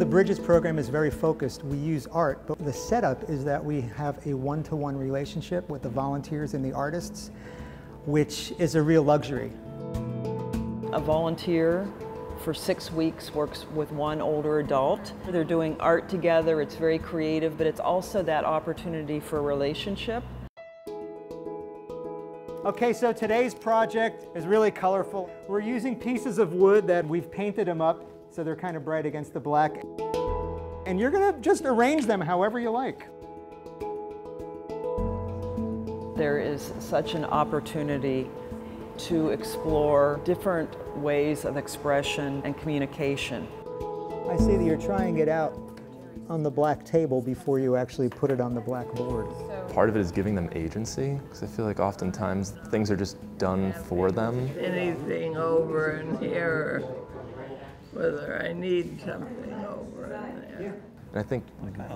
Bridges program is very focused. We use art, but the setup is that we have a one-to-one relationship with the volunteers and the artists, which is a real luxury. A volunteer for 6 weeks works with one older adult. They're doing art together, it's very creative, but it's also that opportunity for a relationship. Okay, so today's project is really colorful. We're using pieces of wood that we've painted them up so they're kind of bright against the black. And you're gonna just arrange them however you like. There is such an opportunity to explore different ways of expression and communication. I see that you're trying it out on the black table before you actually put it on the black board. Part of it is giving them agency, because I feel like oftentimes things are just done for them. Anything over in here, whether I need something over in there. And I think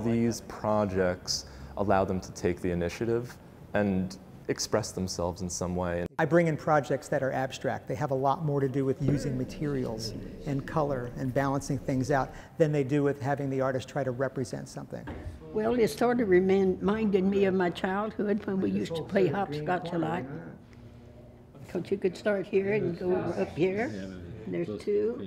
these projects allow them to take the initiative and express themselves in some way. I bring in projects that are abstract. They have a lot more to do with using materials and color and balancing things out than they do with having the artist try to represent something. Well, it sort of reminded me of my childhood when we used to play hopscotch a lot. Because you could start here and go up here. And there's two.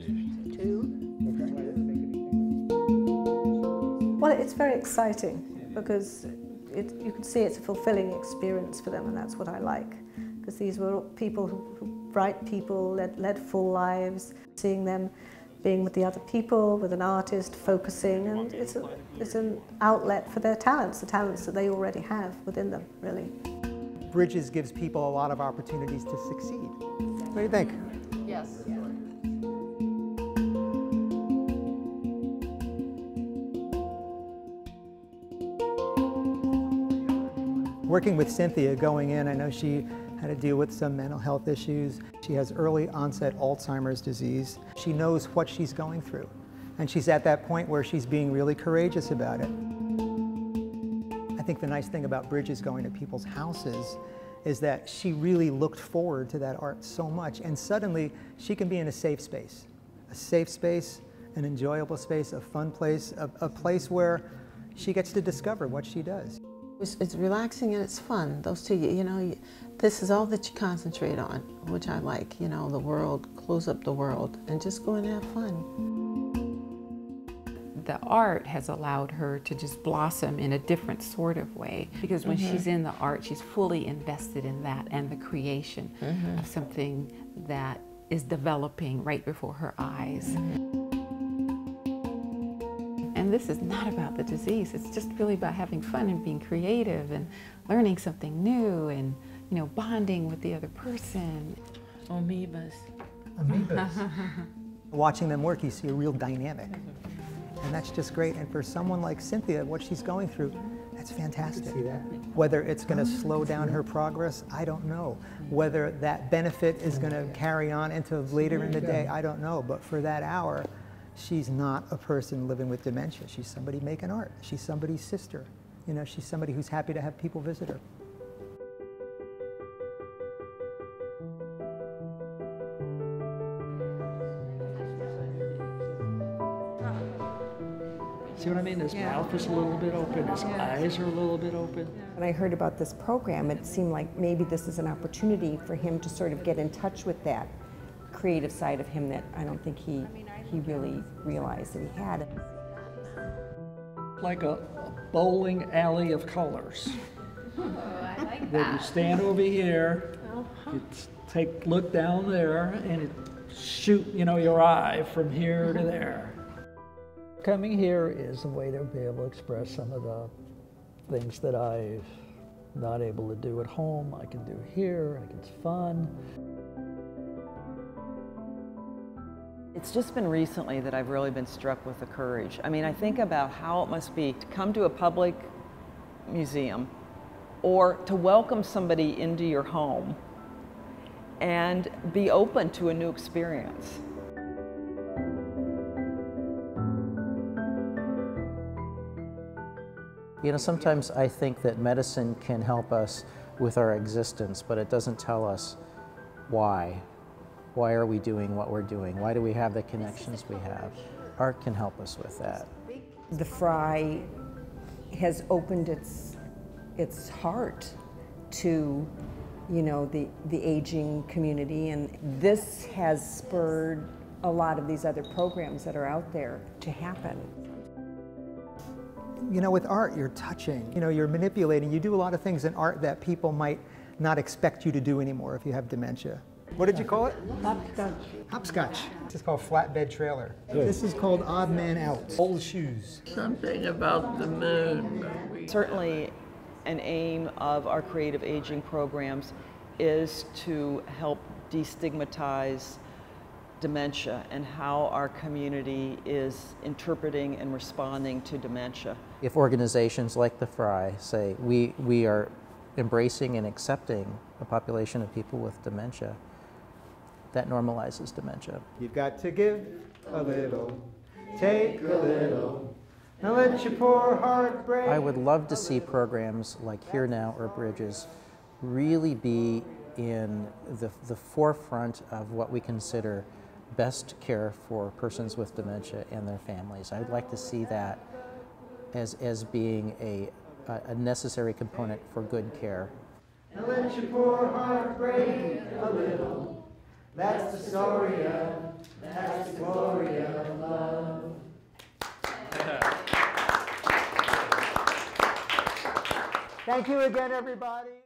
Well, it's very exciting because you can see it's a fulfilling experience for them, and that's what I like. Because these were people, bright people, led full lives, seeing them being with the other people, with an artist, focusing, and it's an outlet for their talents, the talents that they already have within them, really. Bridges gives people a lot of opportunities to succeed. What do you think? Yes. Working with Cynthia going in, I know she had to deal with some mental health issues. She has early onset Alzheimer's disease. She knows what she's going through. And she's at that point where she's being really courageous about it. I think the nice thing about Bridges going to people's houses is that she really looked forward to that art so much, and suddenly she can be in a safe space, an enjoyable space, a fun place, a place where she gets to discover what she does. It's relaxing and it's fun. Those two, this is all that you concentrate on, which I like, the world, close up the world, and just go and have fun. The art has allowed her to just blossom in a different sort of way, because when she's in the art, she's fully invested in that and the creation of something that is developing right before her eyes. And this is not about the disease. It's just really about having fun and being creative and learning something new and, bonding with the other person. Amoebas. Amoebas. Watching them work, you see a real dynamic. And that's just great. And for someone like Cynthia, what she's going through, that's fantastic. Whether it's going to slow down her progress, I don't know. Whether that benefit is going to carry on into later in the day, I don't know. But for that hour, she's not a person living with dementia. She's somebody making art. She's somebody's sister. She's somebody who's happy to have people visit her. See what I mean? His mouth is a little bit open, his eyes are a little bit open. When I heard about this program, it seemed like maybe this is an opportunity for him to sort of get in touch with that creative side of him that I don't think he really realized that he had. Like a bowling alley of colors. Oh, I like that. You stand over here, you look down there, and it shoot, your eye from here to there. Coming here is a way to be able to express some of the things that I'm not able to do at home. I can do here, it's fun. It's just been recently that I've really been struck with the courage. I think about how it must be to come to a public museum or to welcome somebody into your home and be open to a new experience. Sometimes I think that medicine can help us with our existence, but it doesn't tell us why. Why are we doing what we're doing? Why do we have the connections we have? art can help us with that. The Fry has opened its heart to, you know, the aging community, and this has spurred a lot of these other programs that are out there to happen. You know, with art, you're touching, you know, you're manipulating. You do a lot of things in art that people might not expect you to do anymore if you have dementia. What did you call it? Hopscotch. Hopscotch. This is called Flatbed Trailer. This is called Odd Man Out. Old Shoes. Something about the moon. Certainly an aim of our creative aging programs is to help destigmatize dementia and how our community is interpreting and responding to dementia. If organizations like the Fry say we are embracing and accepting a population of people with dementia, that normalizes dementia. You've got to give a little, take a little, and let your poor heart break. I would love to see programs like Here Now or Bridges really be in the forefront of what we consider best care for persons with dementia and their families. I'd like to see that as being a necessary component for good care. And let your poor heart break a little. That's the story of, that's the glory of love. Thank you again, everybody.